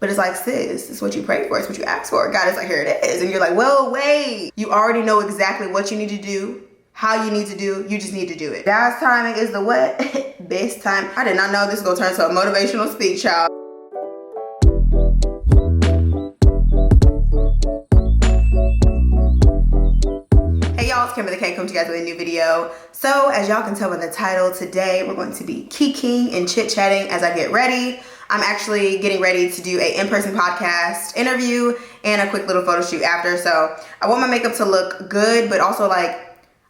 But it's like, sis, it's what you prayed for. It's what you asked for. God is like, here it is. And you're like, well, wait. You already know exactly what you need to do, how you need to do. You just need to do it. God's timing is the what? Best time. I did not know this was going to turn into a motivational speech, y'all. Hey y'all, it's Kimberly K coming to you guys with a new video. So as y'all can tell by the title, today we're going to be kikiing and chit-chatting as I get ready. I'm actually getting ready to do an in-person podcast interview and a quick little photo shoot after. So I want my makeup to look good, but also like,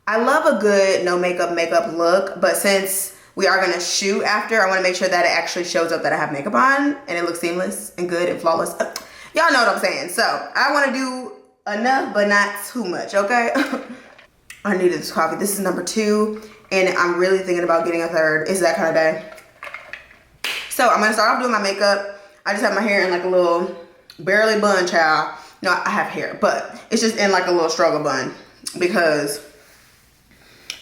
I love a good no makeup look. But since we are gonna shoot after, I wanna make sure that it actually shows up that I have makeup on and it looks seamless and good and flawless. Y'all know what I'm saying. So I wanna do enough, but not too much, okay? I needed this coffee. This is number 2, and I'm really thinking about getting a 3rd. It's that kind of day. So I'm gonna start off doing my makeup. I just have my hair in like a little barely bun, child. No, I have hair, but it's just in like a little struggle bun because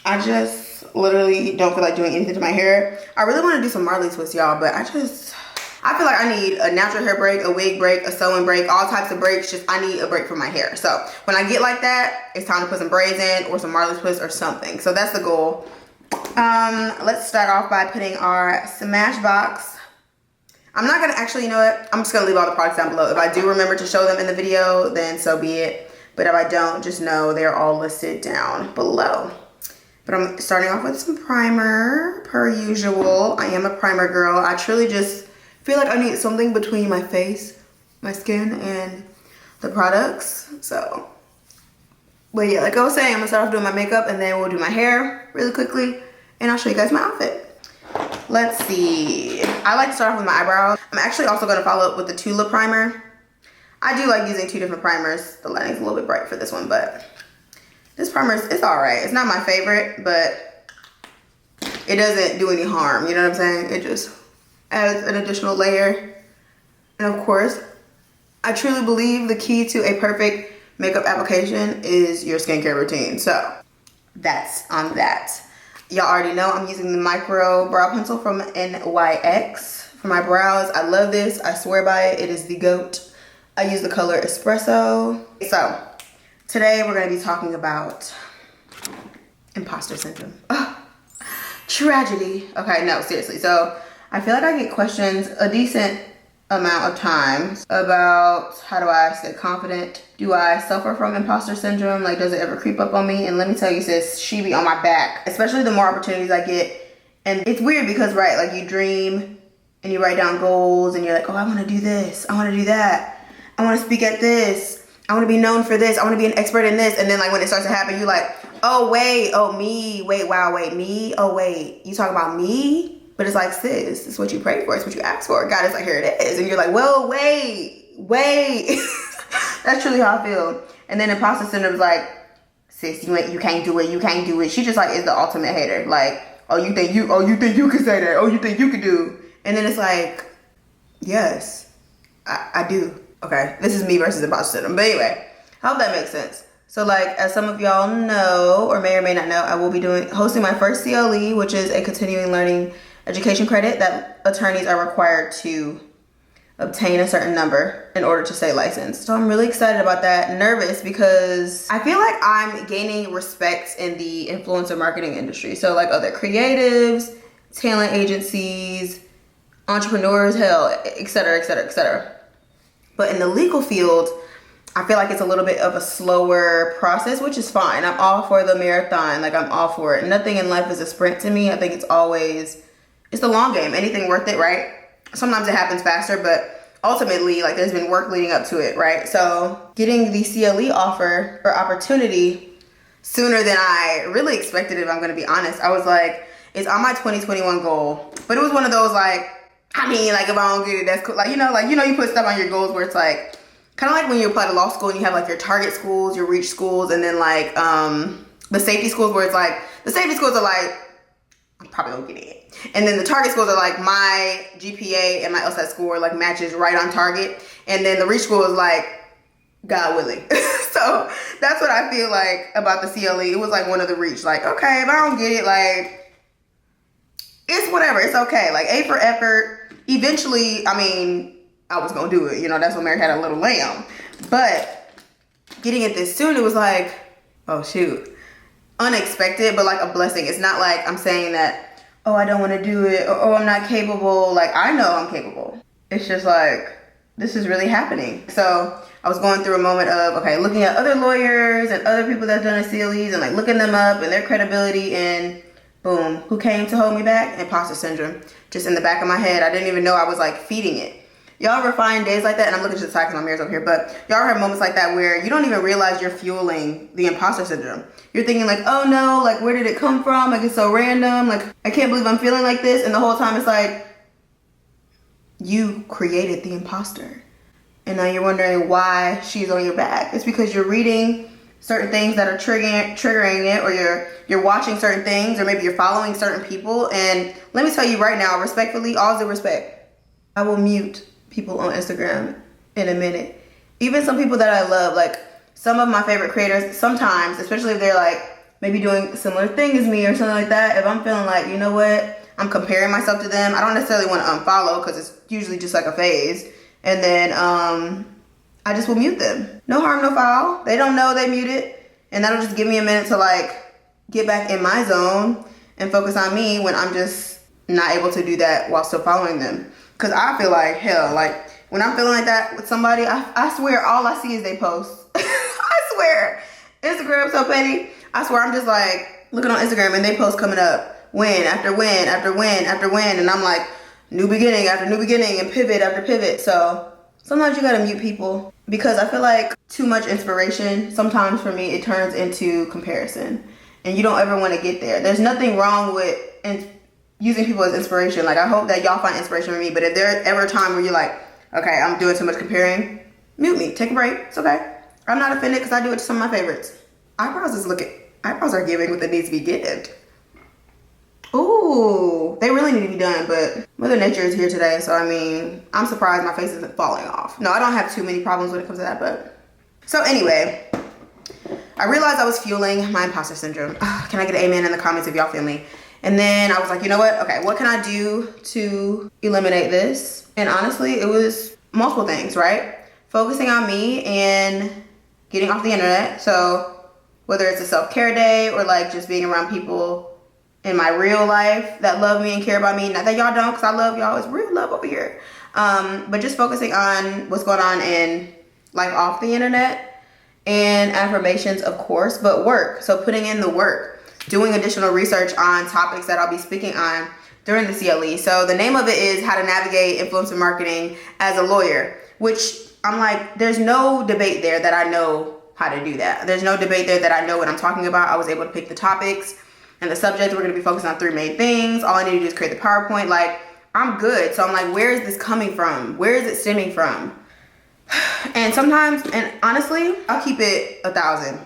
I just literally don't feel like doing anything to my hair. I really want to do some Marley twists, y'all, but I feel like I need a natural hair break, a wig break, a sewing break, all types of breaks. Just I need a break from my hair. So when I get like that, it's time to put some braids in or some Marley twists or something. So that's the goal. Let's start off by putting our Smashbox. I'm not gonna actually, you know what? I'm just gonna leave all the products down below. If I do remember to show them in the video, then so be it. But if I don't, just know they're all listed down below. But I'm starting off with some primer, per usual. I am a primer girl. I truly just feel like I need something between my face, my skin, and the products. So, but yeah, like I was saying, I'm gonna start off doing my makeup and then we'll do my hair really quickly and I'll show you guys my outfit. Let's see. I like to start off with my eyebrows. I'm actually also gonna follow up with the Tulip primer. I do like using 2 different primers. The lighting's a little bit bright for this one, but this primer it's all right. It's not my favorite, but it doesn't do any harm. You know what I'm saying? It just adds an additional layer. And of course, I truly believe the key to a perfect makeup application is your skincare routine. So that's on that. Y'all already know I'm using the micro brow pencil from NYX for my brows. I love this. I swear by it. It is the GOAT. I use the color Espresso. So today we're going to be talking about imposter syndrome. Oh, tragedy. Okay, no, seriously. So I feel like I get questions a decent amount of times about how do I stay confident? Do I suffer from imposter syndrome? Like, does it ever creep up on me? And let me tell you, sis, she be on my back, especially the more opportunities I get. And it's weird because, right, like you dream and you write down goals and you're like, oh, I want to do this. I want to do that. I want to speak at this. I want to be known for this. I want to be an expert in this. And then like when it starts to happen, you're like, oh, wait, oh, me. Wait, wow, wait, me. Oh, wait, you talking about me? But it's like, sis, it's what you prayed for. It's what you asked for. God is like, here it is. And you're like, well, wait. That's truly how I feel. And then imposter syndrome is like, sis, you can't do it. You can't do it. She just like is the ultimate hater. Like, you think you can say that. Oh, you think you can do. And then it's like, yes, I do. Okay, this is me versus imposter syndrome. But anyway, I hope that makes sense. So like, as some of y'all know, or may not know, I will be hosting my first CLE, which is a continuing learning education credit that attorneys are required to obtain a certain number in order to stay licensed. So I'm really excited about that. Nervous because I feel like I'm gaining respect in the influencer marketing industry. So like other creatives, talent agencies, entrepreneurs, hell, et cetera, et cetera, et cetera. But in the legal field, I feel like it's a little bit of a slower process, which is fine. I'm all for the marathon. Like I'm all for it. Nothing in life is a sprint to me. I think it's the long game. Anything worth it, right? Sometimes it happens faster, but ultimately, like there's been work leading up to it, right? So getting the CLE offer or opportunity sooner than I really expected, if I'm going to be honest. I was like, it's on my 2021 goal, but it was one of those like, I mean, like if I don't get it, that's cool. Like, you put stuff on your goals where it's like, kind of like when you apply to law school and you have like your target schools, your reach schools, and then like the safety schools where it's like, the safety schools are like, I probably don't get it. And then the target schools are like my GPA and my LSAT score like matches right on target. And then the reach school is like, God willing. So that's what I feel like about the CLE. It was like one of the reach. Like, okay, if I don't get it, like, it's whatever. It's okay. Like A for effort. Eventually, I mean, I was gonna do it. You know, that's when Mary had a little lamb. But getting it this soon, it was like, oh shoot, unexpected, but like a blessing. It's not like I'm saying that, oh, I don't want to do it, or oh, I'm not capable. Like, I know I'm capable. It's just like, this is really happening. So I was going through a moment of, okay, looking at other lawyers and other people that's done CLEs and like looking them up and their credibility, and boom, who came to hold me back? Imposter syndrome. Just in the back of my head. I didn't even know I was like feeding it. Y'all ever find days like that? And I'm looking to the side because my mirror's over here, but y'all ever have moments like that where you don't even realize you're fueling the imposter syndrome? You're thinking like, oh no, like where did it come from? Like it's so random. Like I can't believe I'm feeling like this. And the whole time it's like, you created the imposter. And now you're wondering why she's on your back. It's because you're reading certain things that are triggering it, or you're watching certain things, or maybe you're following certain people. And let me tell you right now, respectfully, all due respect, I will mute people on Instagram in a minute. Even some people that I love, like some of my favorite creators, sometimes, especially if they're like maybe doing a similar thing as me or something like that, if I'm feeling like, you know what, I'm comparing myself to them, I don't necessarily want to unfollow because it's usually just like a phase. And then I just will mute them. No harm, no foul. They don't know they muted. And that'll just give me a minute to like get back in my zone and focus on me when I'm just not able to do that while still following them. Because I feel like, hell, like when I'm feeling like that with somebody, I swear all I see is they post. I swear. Instagram's so petty. I swear I'm just like looking on Instagram and they post coming up. Win after win after win after win. And I'm like, new beginning after new beginning and pivot after pivot. So sometimes you gotta mute people because I feel like too much inspiration, sometimes for me, it turns into comparison. And you don't ever want to get there. There's nothing wrong with using people as inspiration. Like, I hope that y'all find inspiration with me. But if there's ever a time where you're like, okay, I'm doing too much comparing, mute me. Take a break. It's okay. I'm not offended because I do it to some of my favorites. Eyebrows are giving what they need to be given. Ooh, they really need to be done, but Mother Nature is here today, so I mean, I'm surprised my face isn't falling off. No, I don't have too many problems when it comes to that, but... So anyway, I realized I was fueling my imposter syndrome. Can I get an amen in the comments if y'all feel me? And then I was like, you know what? Okay, what can I do to eliminate this? And honestly, it was multiple things, right? Focusing on me and getting off the internet. So whether it's a self-care day or like just being around people in my real life that love me and care about me. Not that y'all don't, because I love y'all. It's real love over here. But just focusing on what's going on in life off the internet, and affirmations, of course, but work. So putting in the work, doing additional research on topics that I'll be speaking on during the CLE. So the name of it is How to Navigate Influencer Marketing as a Lawyer, which I'm like, there's no debate there that I know how to do that. There's no debate there that I know what I'm talking about. I was able to pick the topics and the subject. We're going to be focused on 3 main things. All I need to do is create the PowerPoint. Like, I'm good. So I'm like, where is this coming from? Where is it stemming from? And sometimes, and honestly, I'll keep it 1,000.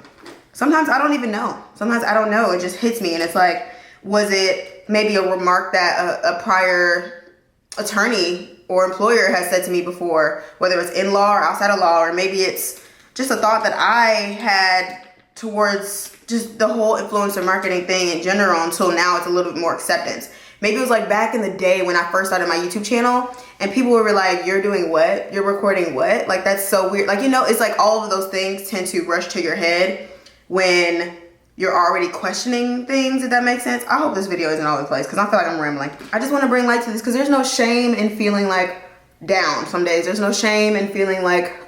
Sometimes I don't even know. Sometimes I don't know. It just hits me. And it's like, was it maybe a remark that a prior attorney or employer has said to me before, whether it's in law or outside of law, or maybe it's just a thought that I had towards just the whole influencer marketing thing in general, until now it's a little bit more acceptance. Maybe it was like back in the day when I first started my YouTube channel and people were like, you're doing what? You're recording what? Like, that's so weird. Like, you know, it's like all of those things tend to rush to your head when you're already questioning things, if that makes sense. I hope this video isn't all over the place because I feel like I'm rambling. I just want to bring light to this because there's no shame in feeling like down some days. There's no shame in feeling like,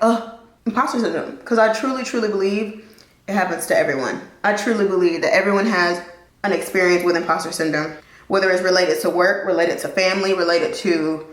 imposter syndrome. Because I truly, truly believe it happens to everyone. I truly believe that everyone has an experience with imposter syndrome, whether it's related to work, related to family, related to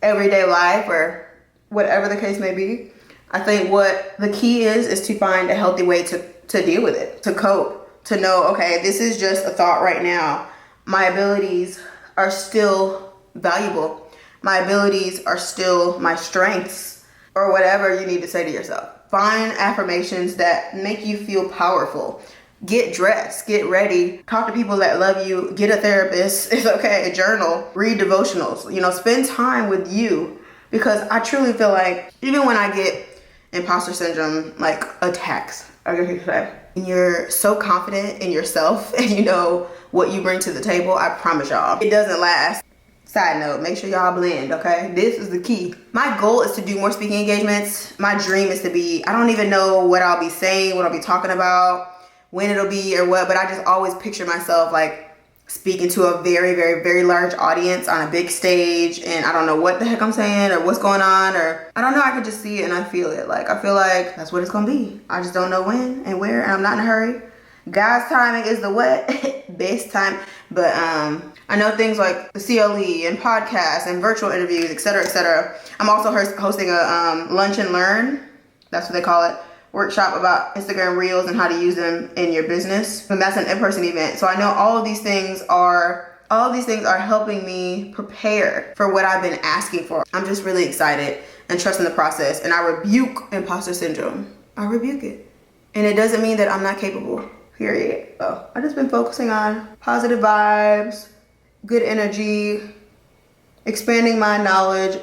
everyday life, or whatever the case may be. I think what the key is to find a healthy way to deal with it, to cope, to know, okay, this is just a thought right now. My abilities are still valuable. My abilities are still my strengths, or whatever you need to say to yourself. Find affirmations that make you feel powerful. Get dressed, get ready, talk to people that love you, get a therapist, it's okay, a journal, read devotionals, you know, spend time with you. Because I truly feel like even when I get imposter syndrome, like attacks, I guess you could say, and you're so confident in yourself and you know what you bring to the table, I promise y'all, it doesn't last. Side note, make sure y'all blend, okay? This is the key. My goal is to do more speaking engagements. My dream is to be, I don't even know what I'll be saying, what I'll be talking about, when it'll be or what, but I just always picture myself like speaking to a very, very, very large audience on a big stage, and I don't know what the heck I'm saying or what's going on, or I don't know, I can just see it and I feel it. Like, I feel like that's what it's gonna be. I just don't know when and where, and I'm not in a hurry. God's timing is the what? Best time. But I know things like the CLE and podcasts and virtual interviews, etc., etc. I'm also hosting a lunch and learn, that's what they call it, workshop about Instagram Reels and how to use them in your business. And that's an in-person event. So I know all of these things are helping me prepare for what I've been asking for. I'm just really excited and trusting the process. And I rebuke imposter syndrome. I rebuke it. And it doesn't mean that I'm not capable. Period. Oh, I've just been focusing on positive vibes, good energy, expanding my knowledge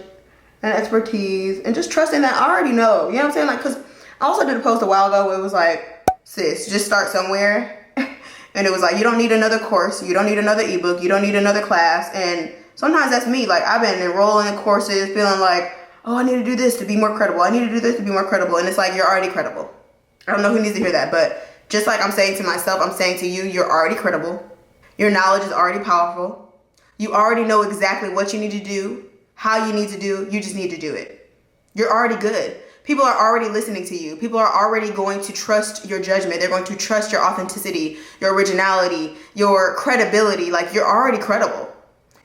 and expertise, and just trusting that I already know. You know what I'm saying? Like, because I also did a post a while ago where it was like, sis, just start somewhere. And it was like, you don't need another course. You don't need another ebook. You don't need another class. And sometimes that's me. Like, I've been enrolling in courses feeling like, oh, I need to do this to be more credible. I need to do this to be more credible. And it's like, you're already credible. I don't know who needs to hear that, but just like I'm saying to myself, I'm saying to you, you're already credible. Your knowledge is already powerful. You already know exactly what you need to do, how you need to do. You just need to do it. You're already good. People are already listening to you. People are already going to trust your judgment. They're going to trust your authenticity, your originality, your credibility. Like, you're already credible.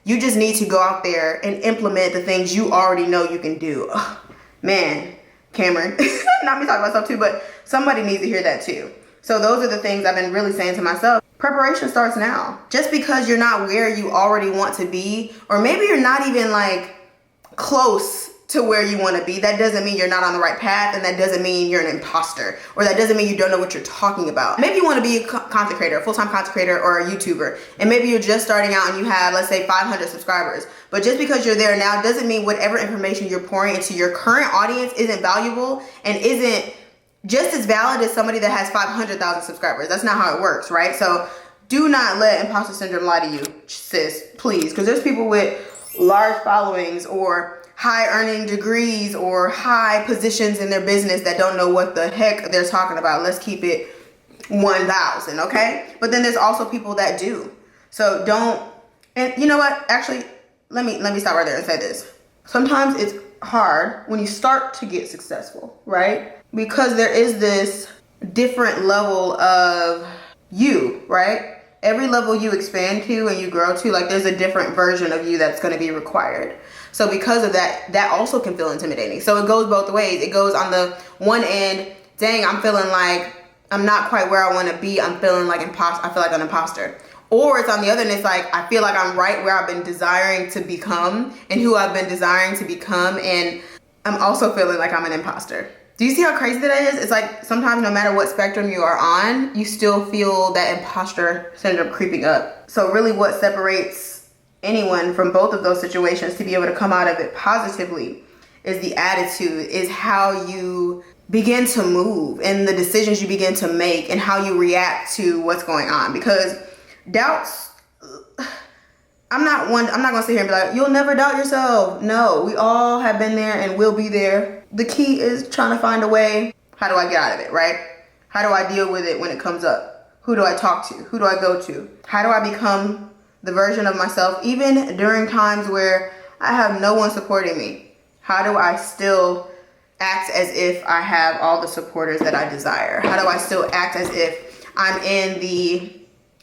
You just need to go out there and implement the things you already know you can do. Ugh, man, Cameron, not me talking about myself too, but somebody needs to hear that too. So those are the things I've been really saying to myself. Preparation starts now. Just because you're not where you already want to be, or maybe you're not even like close to where you want to be, that doesn't mean you're not on the right path, and that doesn't mean you're an imposter, or that doesn't mean you don't know what you're talking about. Maybe you want to be a content creator, a full-time content creator, or a YouTuber, and maybe you're just starting out and you have, let's say, 500 subscribers. But just because you're there now doesn't mean whatever information you're pouring into your current audience isn't valuable and isn't just as valid as somebody that has 500,000 subscribers. That's not how it works, right? So do not let imposter syndrome lie to you, sis, please. Because there's people with large followings or high earning degrees or high positions in their business that don't know what the heck they're talking about. Let's keep it 1,000, okay? But then there's also people that do. So don't, and you know what? Actually, let me stop right there and say this. Sometimes it's hard when you start to get successful, right? Because there is this different level of you, right? Every level you expand to and you grow to, like, there's a different version of you that's going to be required. So because of that, that also can feel intimidating. So it goes both ways. It goes on the one end, dang, I'm feeling like I'm not quite where I want to be. I'm feeling like I feel like an imposter. Or it's on the other end, it's like I feel like I'm right where I've been desiring to become and who I've been desiring to become, and I'm also feeling like I'm an imposter. Do you see how crazy that is? It's like sometimes no matter what spectrum you are on, you still feel that imposter syndrome creeping up. So really what separates anyone from both of those situations to be able to come out of it positively is the attitude, is how you begin to move and the decisions you begin to make and how you react to what's going on. Because doubts, I'm not gonna sit here and be like, you'll never doubt yourself. No, we all have been there and will be there. The key is trying to find a way. How do I get out of it, right? How do I deal with it when it comes up? Who do I talk to? Who do I go to? How do I become the version of myself, even during times where I have no one supporting me? How do I still act as if I have all the supporters that I desire? How do I still act as if I'm in the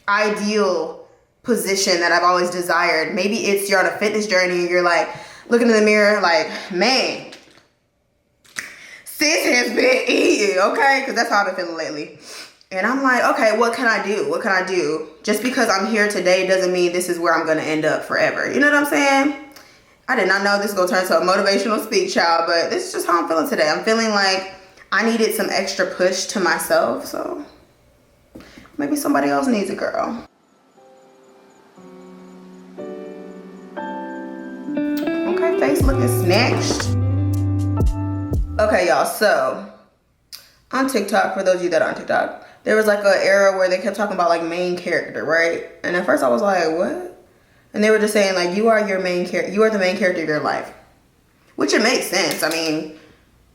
ideal position that I've always desired? Maybe it's you're on a fitness journey and you're like looking in the mirror like, man, sis has been eating, okay? Because that's how I've been feeling lately. And I'm like, okay, what can I do? What can I do? Just because I'm here today doesn't mean this is where I'm going to end up forever. You know what I'm saying? I did not know this was going to turn into a motivational speech, child, but this is just how I'm feeling today. I'm feeling like I needed some extra push to myself, so maybe somebody else needs it, girl. Okay, face looking snatched. Okay, y'all, so on TikTok, for those of you that are on TikTok, there was like an era where they kept talking about like main character, right? And at first I was like, what? And And they were just saying like, you are the main character of your life. Which it makes sense. I mean,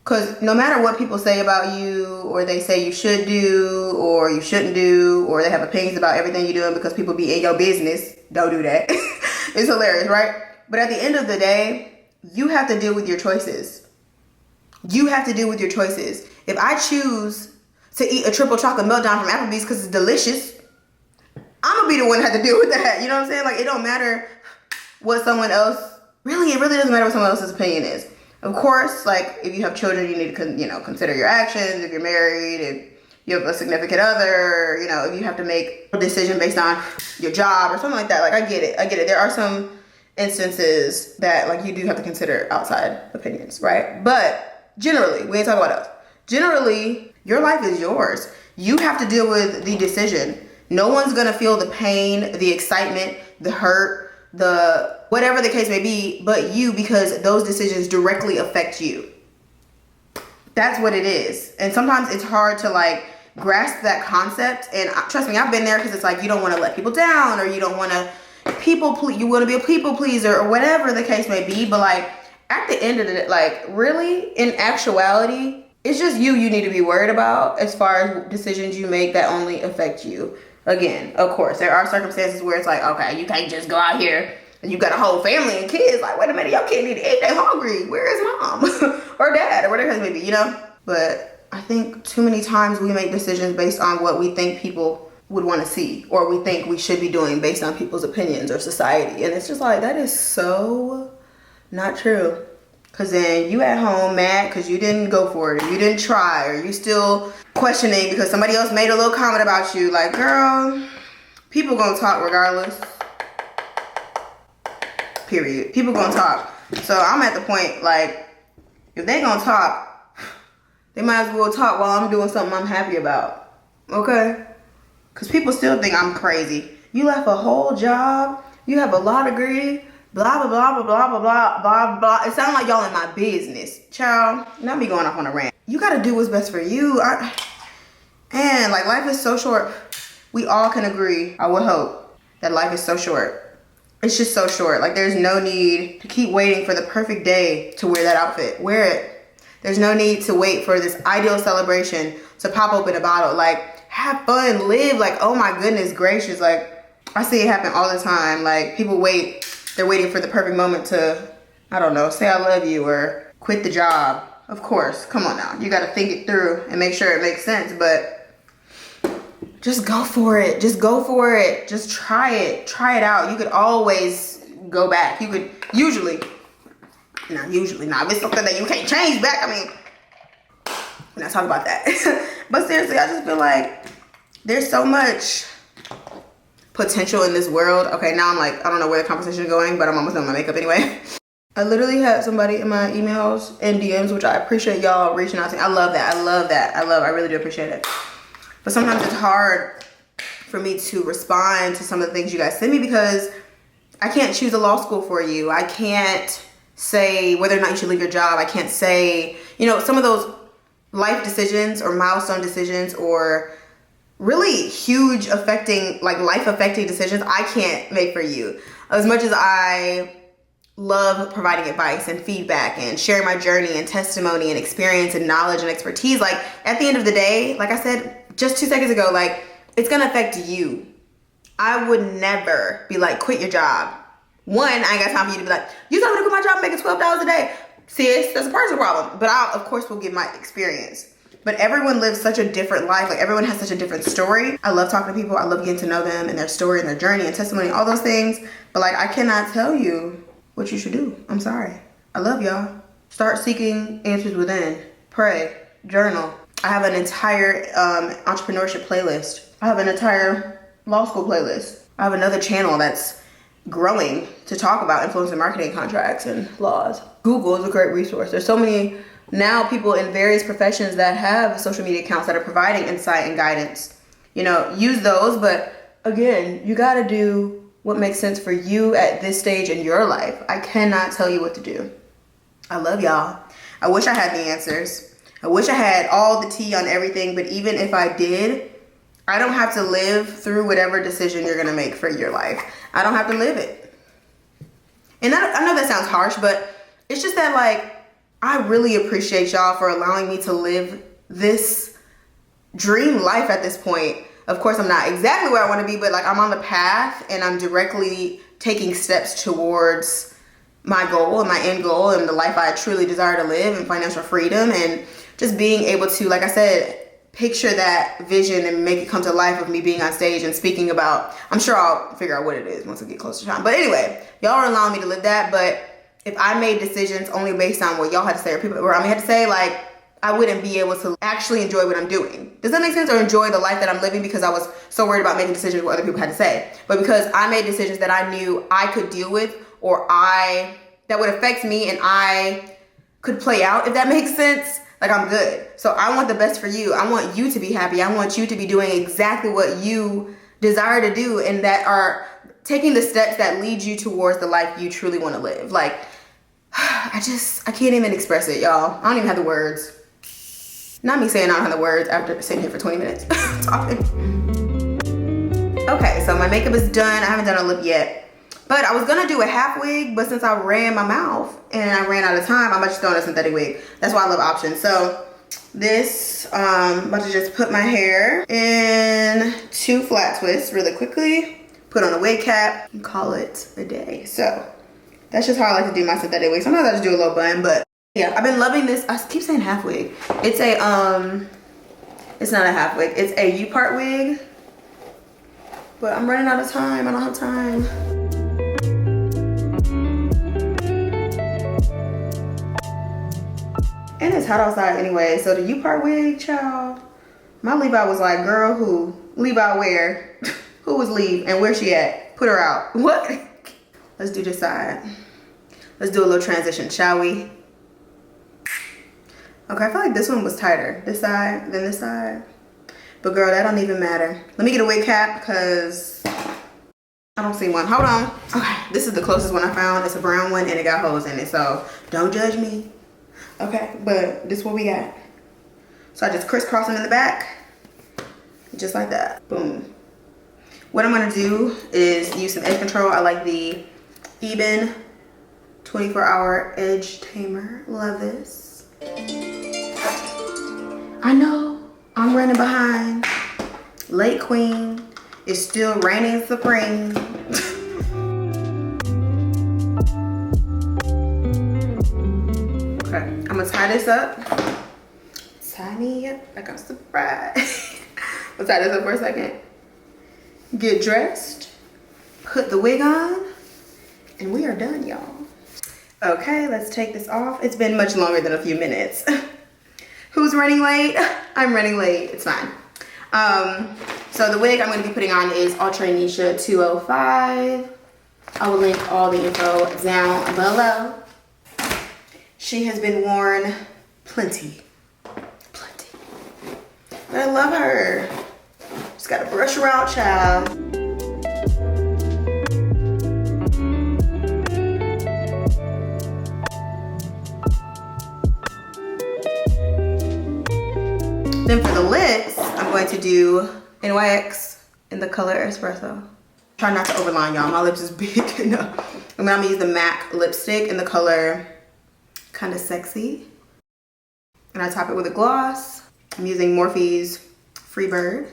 because no matter what people say about you, or they say you should do, or you shouldn't do, or they have opinions about everything you're doing because people be in your business, don't do that. It's hilarious, right? But at the end of the day, you have to deal with your choices. You have to deal with your choices. If I choose to eat a triple chocolate meltdown from Applebee's because it's delicious, I'm going to be the one that has to deal with that. You know what I'm saying? Like, it don't matter what someone else, it really doesn't matter what someone else's opinion is. Of course, like, if you have children, you need to, consider your actions. If you're married, if you have a significant other, if you have to make a decision based on your job or something like that. Like, I get it. There are some instances that, like, you do have to consider outside opinions, right? But generally, we ain't talking about us. Generally, your life is yours. You have to deal with the decision. No one's gonna feel the pain, the excitement, the hurt, the whatever the case may be, but you, because those decisions directly affect you. That's what it is. And sometimes it's hard to like grasp that concept. And trust me, I've been there, because it's like you don't want to let people down, or you don't want to you want to be a people pleaser, or whatever the case may be. But like at the end of the day, like really in actuality, it's just you need to be worried about as far as decisions you make that only affect you. Again, of course, there are circumstances where it's like, okay, you can't just go out here and you got a whole family and kids. Like, wait a minute, your kid need to eat. They hungry. Where is mom or dad or whatever it may be, But I think too many times we make decisions based on what we think people would want to see, or we think we should be doing based on people's opinions or society. And it's just like, that is so not true. Because then you at home mad because you didn't go for it, or you didn't try, or you still questioning because somebody else made a little comment about you. Like, girl, people gonna talk regardless. Period. People gonna talk. So I'm at the point, like, if they gonna talk, they might as well talk while I'm doing something I'm happy about. Okay? Because people still think I'm crazy. You left a whole job, you have a law degree, blah, blah, blah, blah, blah, blah, blah, blah. It sounds like y'all in my business. Child, not me going off on a rant. You gotta do what's best for you. And like, life is so short. We all can agree, I would hope, that life is so short. It's just so short. Like, there's no need to keep waiting for the perfect day to wear that outfit. Wear it. There's no need to wait for this ideal celebration to pop open a bottle. Like, have fun, live. Like, oh my goodness gracious. Like, I see it happen all the time. Like, people wait. They're waiting for the perfect moment to, I don't know, say I love you or quit the job. Of course, come on now. You got to think it through and make sure it makes sense. But just go for it. Just go for it. Just try it. Try it out. You could always go back. You could usually not. If it's something that you can't change back, I mean, we're not talking about that. But seriously, I just feel like there's so much potential in this world. Okay, now I'm like, I don't know where the conversation is going, but I'm almost done with my makeup anyway. I literally had somebody in my emails and DMs, which I appreciate y'all reaching out to me. I love that. I really do appreciate it. But sometimes it's hard for me to respond to some of the things you guys send me, because I can't choose a law school for you. I can't say whether or not you should leave your job. I can't say, some of those life decisions or milestone decisions or really huge life affecting decisions I can't make for you. As much as I love providing advice and feedback and sharing my journey and testimony and experience and knowledge and expertise, like, at the end of the day, like I said just 2 seconds ago, like, it's gonna affect you. I would never be like, quit your job. One, I ain't got time for you to be like, you told me to quit my job making $12 a day. Sis, that's a personal problem. But I, of course, will give my experience. But everyone lives such a different life. Like, everyone has such a different story. I love talking to people. I love getting to know them and their story and their journey and testimony, all those things. But like, I cannot tell you what you should do. I'm sorry. I love y'all. Start seeking answers within. Pray. Journal. I have an entire entrepreneurship playlist. I have an entire law school playlist. I have another channel that's growing to talk about influence and marketing contracts and laws. Google is a great resource. There's so many now people in various professions that have social media accounts that are providing insight and guidance. Use those. But again, you got to do what makes sense for you at this stage in your life. I cannot tell you what to do. I love y'all. I wish I had the answers. I wish I had all the tea on everything, but even if I did, I don't have to live through whatever decision you're going to make for your life. I don't have to live it. And I know that sounds harsh, but it's just that like, I really appreciate y'all for allowing me to live this dream life at this point. Of course, I'm not exactly where I want to be, but like I'm on the path and I'm directly taking steps towards my goal and my end goal and the life I truly desire to live, and financial freedom, and just being able to, like I said, picture that vision and make it come to life of me being on stage and speaking about, I'm sure I'll figure out what it is once I get closer to time. But anyway, y'all are allowing me to live that. But if I made decisions only based on what y'all had to say or people around me had to say, like, I wouldn't be able to actually enjoy what I'm doing. Does that make sense? Or enjoy the life that I'm living, because I was so worried about making decisions what other people had to say. But because I made decisions that I knew I could deal with, or that would affect me and I could play out, if that makes sense, like I'm good. So I want the best for you. I want you to be happy. I want you to be doing exactly what you desire to do, and that are taking the steps that lead you towards the life you truly want to live. Like, I can't even express it, y'all. I don't even have the words. Not me saying I don't have the words after sitting here for 20 minutes talking. Okay, so my makeup is done. I haven't done a lip yet. But I was gonna do a half wig, but since I ran my mouth and I ran out of time, I might just throw in a synthetic wig. That's why I love options. So this, I'm about to just put my hair in 2 flat twists really quickly, put on a wig cap, and call it a day. So that's just how I like to do my synthetic wig. Sometimes I just do a little bun, but yeah, I've been loving this. I keep saying half wig. It's a, it's not a half wig. It's a U-part wig, but I'm running out of time. I don't have time. And it's hot outside anyway, so the U-part wig, child. My Levi was like, girl, who? Levi where? Who was Leave and where's she at? Put her out. What? Let's do this side. Let's do a little transition, shall we? Okay, I feel like this one was tighter. This side, then this side. But girl, that don't even matter. Let me get a wig cap because I don't see one. Hold on. Okay, this is the closest one I found. It's a brown one and it got holes in it, so don't judge me. Okay, but this is what we got. So I just crisscross them in the back, just like that. Boom. What I'm gonna do is use some edge control. I like the Eben 24-hour edge tamer. Love this. I know I'm running behind. Late queen is still reigning supreme. Okay, I'm gonna tie this up. Tie me up like I'm surprised. I'll tie this up for a second. Get dressed, put the wig on, and we are done, y'all. Okay, let's take this off. It's been much longer than a few minutes. Who's running late? I'm running late, it's fine. So the wig I'm gonna be putting on is Ultra Nisha 205. I will link all the info down below. She has been worn plenty. But I love her. Just gotta brush her out, child. Then for the lips, I'm going to do NYX in the color Espresso. Try not to overline, y'all. My lips is big enough. I'm gonna use the MAC lipstick in the color Kinda Sexy. And I top it with a gloss. I'm using Morphe's Freebird.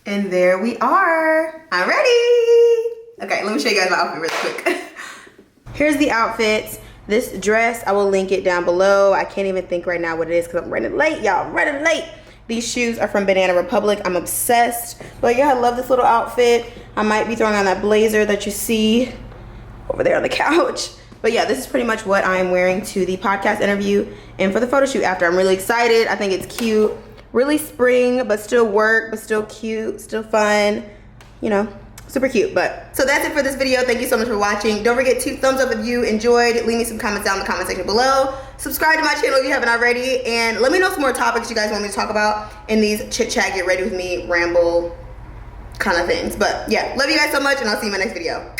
And there we are. I'm ready. Okay, let me show you guys my outfit really quick. Here's the outfit. This dress, I will link it down below. I can't even think right now what it is because I'm running late, y'all. I'm running late. These shoes are from Banana Republic. I'm obsessed. But yeah, I love this little outfit. I might be throwing on that blazer that you see over there on the couch. But yeah, this is pretty much what I'm wearing to the podcast interview and for the photo shoot after. I'm really excited. I think it's cute. Really spring, but still work, but still cute, still fun. You know, super cute. But so that's it for this video. Thank you so much for watching. Don't forget to thumbs up if you enjoyed. Leave me some comments down in the comment section below. Subscribe to my channel if you haven't already. And let me know some more topics you guys want me to talk about in these chit chat, get ready with me, ramble kind of things. But yeah, love you guys so much and I'll see you in my next video.